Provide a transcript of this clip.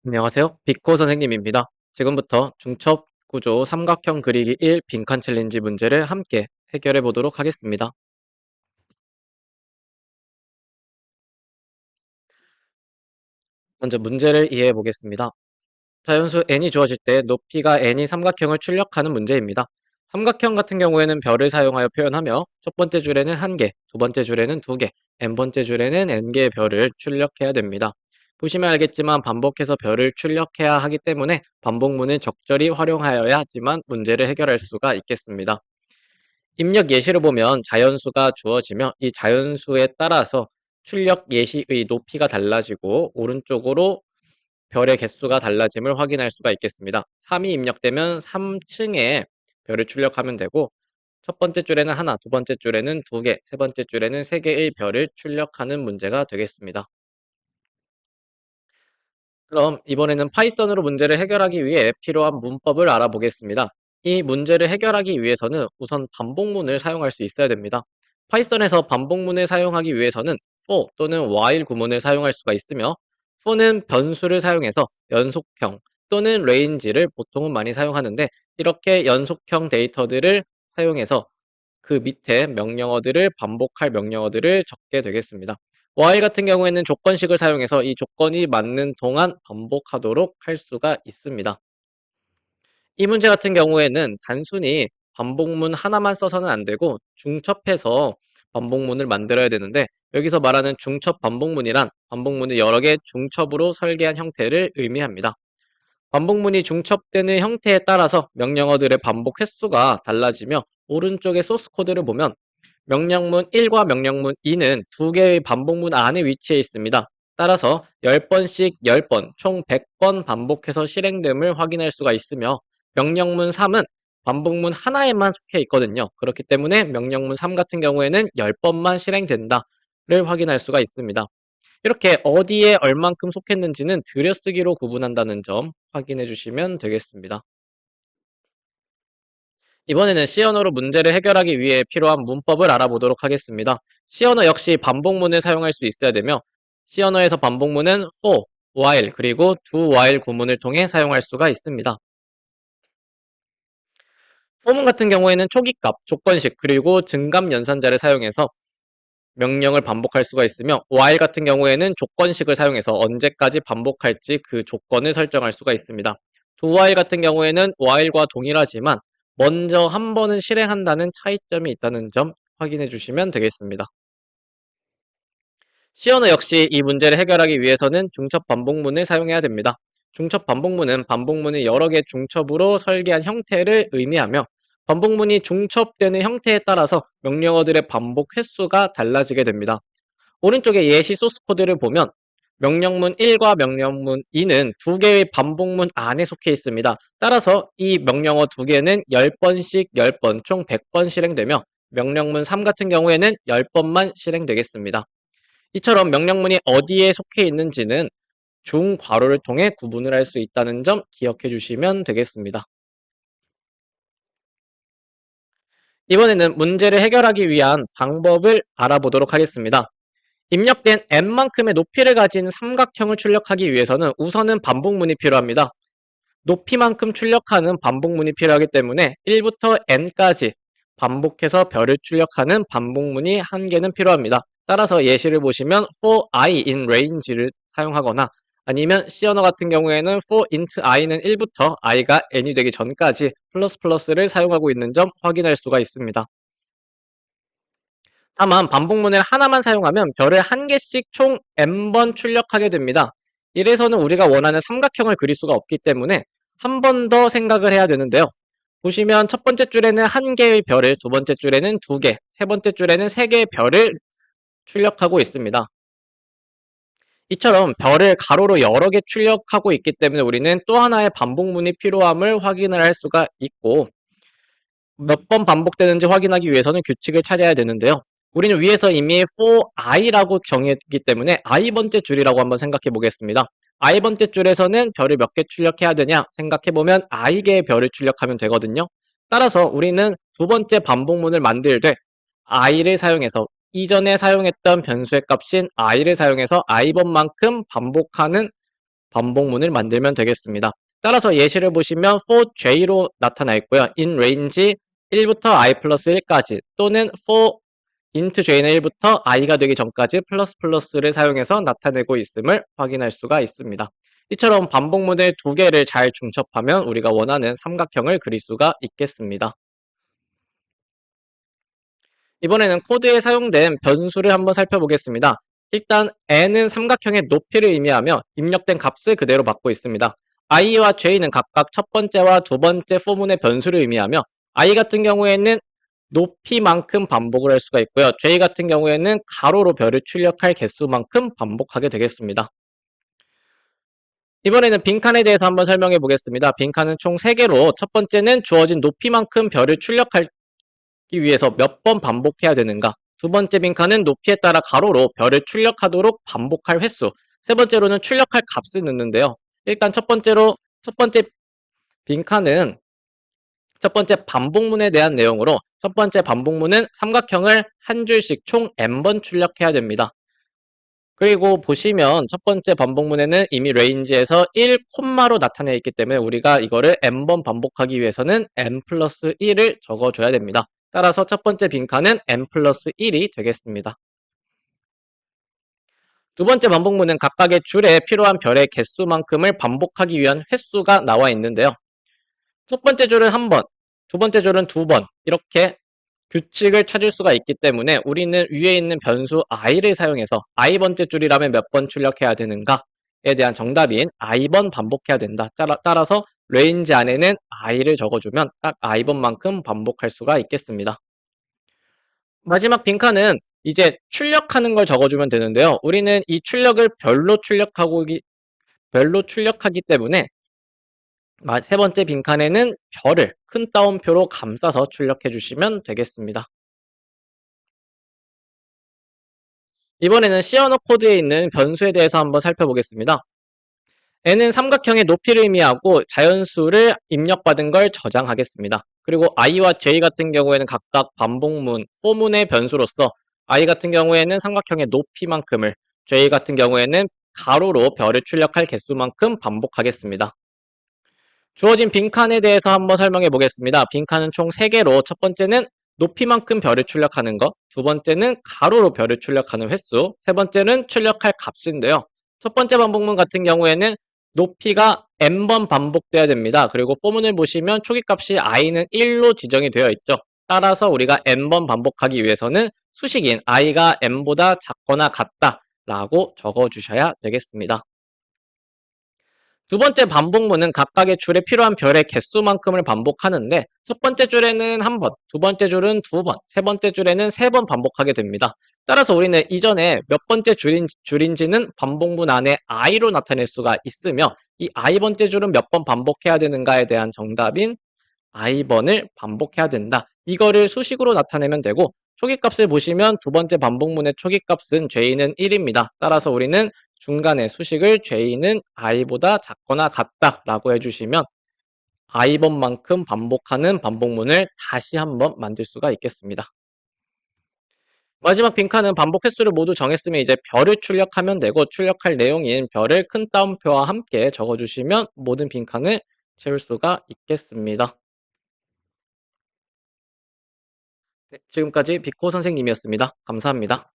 안녕하세요. 빅코 선생님입니다. 지금부터 중첩 구조 삼각형 그리기 1 빈칸 챌린지 문제를 함께 해결해 보도록 하겠습니다. 먼저 문제를 이해해 보겠습니다. 자연수 n이 주어질 때 높이가 n이 삼각형을 출력하는 문제입니다. 삼각형 같은 경우에는 별을 사용하여 표현하며 첫 번째 줄에는 1개, 두 번째 줄에는 2개, n번째 줄에는 n개의 별을 출력해야 됩니다. 보시면 알겠지만 반복해서 별을 출력해야 하기 때문에 반복문을 적절히 활용하여야지만 문제를 해결할 수가 있겠습니다. 입력 예시를 보면 자연수가 주어지며 이 자연수에 따라서 출력 예시의 높이가 달라지고 오른쪽으로 별의 개수가 달라짐을 확인할 수가 있겠습니다. 3이 입력되면 3층에 별을 출력하면 되고 첫 번째 줄에는 하나, 두 번째 줄에는 2개, 세 번째 줄에는 3개의 별을 출력하는 문제가 되겠습니다. 그럼 이번에는 파이썬으로 문제를 해결하기 위해 필요한 문법을 알아보겠습니다. 이 문제를 해결하기 위해서는 우선 반복문을 사용할 수 있어야 됩니다. 파이썬에서 반복문을 사용하기 위해서는 for 또는 while 구문을 사용할 수가 있으며 for는 변수를 사용해서 연속형 또는 range를 보통은 많이 사용하는데 이렇게 연속형 데이터들을 사용해서 그 밑에 명령어들을 반복할 명령어들을 적게 되겠습니다. while 같은 경우에는 조건식을 사용해서 이 조건이 맞는 동안 반복하도록 할 수가 있습니다. 이 문제 같은 경우에는 단순히 반복문 하나만 써서는 안 되고 중첩해서 반복문을 만들어야 되는데 여기서 말하는 중첩 반복문이란 반복문을 여러 개 중첩으로 설계한 형태를 의미합니다. 반복문이 중첩되는 형태에 따라서 명령어들의 반복 횟수가 달라지며 오른쪽의 소스 코드를 보면 명령문 1과 명령문 2는 두 개의 반복문 안에 위치해 있습니다. 따라서 10번씩 10번, 총 100번 반복해서 실행됨을 확인할 수가 있으며 명령문 3은 반복문 하나에만 속해 있거든요. 그렇기 때문에 명령문 3 같은 경우에는 10번만 실행된다를 확인할 수가 있습니다. 이렇게 어디에 얼만큼 속했는지는 들여쓰기로 구분한다는 점 확인해 주시면 되겠습니다. 이번에는 C 언어로 문제를 해결하기 위해 필요한 문법을 알아보도록 하겠습니다. C 언어 역시 반복문을 사용할 수 있어야 되며 C 언어에서 반복문은 for, while, 그리고 do while 구문을 통해 사용할 수가 있습니다. for문 같은 경우에는 초기값, 조건식, 그리고 증감 연산자를 사용해서 명령을 반복할 수가 있으며 while 같은 경우에는 조건식을 사용해서 언제까지 반복할지 그 조건을 설정할 수가 있습니다. do while 같은 경우에는 while과 동일하지만 먼저 한 번은 실행한다는 차이점이 있다는 점 확인해 주시면 되겠습니다. C 언어 역시 이 문제를 해결하기 위해서는 중첩 반복문을 사용해야 됩니다. 중첩 반복문은 반복문을 여러 개 중첩으로 설계한 형태를 의미하며 반복문이 중첩되는 형태에 따라서 명령어들의 반복 횟수가 달라지게 됩니다. 오른쪽에 예시 소스 코드를 보면 명령문 1과 명령문 2는 두 개의 반복문 안에 속해 있습니다. 따라서 이 명령어 두 개는 10번씩 10번, 총 100번 실행되며 명령문 3 같은 경우에는 10번만 실행되겠습니다. 이처럼 명령문이 어디에 속해 있는지는 중괄호를 통해 구분을 할 수 있다는 점 기억해 주시면 되겠습니다. 이번에는 문제를 해결하기 위한 방법을 알아보도록 하겠습니다. 입력된 n만큼의 높이를 가진 삼각형을 출력하기 위해서는 우선은 반복문이 필요합니다. 높이만큼 출력하는 반복문이 필요하기 때문에 1부터 n까지 반복해서 별을 출력하는 반복문이 한 개는 필요합니다. 따라서 예시를 보시면 for i in range를 사용하거나 아니면 C 언어 같은 경우에는 for int i는 1부터 i가 n이 되기 전까지 플러스 플러스를 사용하고 있는 점 확인할 수가 있습니다. 다만 반복문을 하나만 사용하면 별을 한 개씩 총 n번 출력하게 됩니다. 이래서는 우리가 원하는 삼각형을 그릴 수가 없기 때문에 한 번 더 생각을 해야 되는데요. 보시면 첫 번째 줄에는 한 개의 별을, 두 번째 줄에는 2개, 세 번째 줄에는 3개의 별을 출력하고 있습니다. 이처럼 별을 가로로 여러 개 출력하고 있기 때문에 우리는 또 하나의 반복문이 필요함을 확인을 할 수가 있고 몇 번 반복되는지 확인하기 위해서는 규칙을 찾아야 되는데요. 우리는 위에서 이미 for i라고 정했기 때문에 i번째 줄이라고 한번 생각해 보겠습니다. i번째 줄에서는 별을 몇 개 출력해야 되냐 생각해 보면 i개의 별을 출력하면 되거든요. 따라서 우리는 두 번째 반복문을 만들 때 i를 사용해서 이전에 사용했던 변수의 값인 i를 사용해서 i번만큼 반복하는 반복문을 만들면 되겠습니다. 따라서 예시를 보시면 for j로 나타나 있고요. in range 1부터 i 플러스 1까지 또는 for int j는 1부터 i가 되기 전까지 플러스 플러스를 사용해서 나타내고 있음을 확인할 수가 있습니다. 이처럼 반복문을 두 개를 잘 중첩하면 우리가 원하는 삼각형을 그릴 수가 있겠습니다. 이번에는 코드에 사용된 변수를 한번 살펴보겠습니다. 일단 n은 삼각형의 높이를 의미하며 입력된 값을 그대로 받고 있습니다. i와 j는 각각 첫 번째와 두 번째 포문의 변수를 의미하며 i 같은 경우에는 높이만큼 반복을 할 수가 있고요. j 같은 경우에는 가로로 별을 출력할 개수만큼 반복하게 되겠습니다. 이번에는 빈칸에 대해서 한번 설명해 보겠습니다. 빈칸은 총 3개로 첫 번째는 주어진 높이만큼 별을 출력하기 위해서 몇 번 반복해야 되는가, 두 번째 빈칸은 높이에 따라 가로로 별을 출력하도록 반복할 횟수, 세 번째로는 출력할 값을 넣는데요. 일단 첫 번째 빈칸은 첫 번째 반복문에 대한 내용으로, 첫 번째 반복문은 삼각형을 한 줄씩 총 n번 출력해야 됩니다. 그리고 보시면 첫 번째 반복문에는 이미 레인지에서 1, 콤마로 나타내 있기 때문에 우리가 이거를 n번 반복하기 위해서는 n 플러스 1을 적어줘야 됩니다. 따라서 첫 번째 빈칸은 n 플러스 1이 되겠습니다. 두 번째 반복문은 각각의 줄에 필요한 별의 개수만큼을 반복하기 위한 횟수가 나와 있는데요. 첫 번째 줄은 한 번, 두 번째 줄은 두 번, 이렇게 규칙을 찾을 수가 있기 때문에 우리는 위에 있는 변수 i를 사용해서 i번째 줄이라면 몇 번 출력해야 되는가에 대한 정답인 i번 반복해야 된다. 따라서 레인지 안에는 i를 적어주면 딱 i번만큼 반복할 수가 있겠습니다. 마지막 빈칸은 이제 출력하는 걸 적어주면 되는데요. 우리는 이 출력을 별로 출력하기 때문에 세 번째 빈칸에는 별을 큰 따옴표로 감싸서 출력해 주시면 되겠습니다. 이번에는 C 언어 코드에 있는 변수에 대해서 한번 살펴보겠습니다. n은 삼각형의 높이를 의미하고 자연수를 입력받은 걸 저장하겠습니다. 그리고 i와 j 같은 경우에는 각각 반복문, 포문의 변수로서 i 같은 경우에는 삼각형의 높이만큼을, j 같은 경우에는 가로로 별을 출력할 개수만큼 반복하겠습니다. 주어진 빈칸에 대해서 한번 설명해 보겠습니다. 빈칸은 총 3개로 첫 번째는 높이만큼 별을 출력하는 것, 두 번째는 가로로 별을 출력하는 횟수, 세 번째는 출력할 값인데요. 첫 번째 반복문 같은 경우에는 높이가 n번 반복돼야 됩니다. 그리고 포문을 보시면 초기값이 i는 1로 지정이 되어 있죠. 따라서 우리가 n번 반복하기 위해서는 수식인 i가 n보다 작거나 같다 라고 적어주셔야 되겠습니다. 두 번째 반복문은 각각의 줄에 필요한 별의 개수만큼을 반복하는데, 첫 번째 줄에는 한 번, 두 번째 줄은 두 번, 세 번째 줄에는 세 번 반복하게 됩니다. 따라서 우리는 이전에 몇 번째 줄인지는 반복문 안에 i로 나타낼 수가 있으며, 이 i번째 줄은 몇 번 반복해야 되는가에 대한 정답인 i번을 반복해야 된다. 이거를 수식으로 나타내면 되고, 초기값을 보시면 두 번째 반복문의 초기값은 j는 1입니다. 따라서 우리는 중간에 수식을 j는 i보다 작거나 같다 라고 해주시면 i번만큼 반복하는 반복문을 다시 한번 만들 수가 있겠습니다. 마지막 빈칸은 반복 횟수를 모두 정했으면 이제 별을 출력하면 되고, 출력할 내용인 별을 큰 따옴표와 함께 적어주시면 모든 빈칸을 채울 수가 있겠습니다. 네, 지금까지 비코 선생님이었습니다. 감사합니다.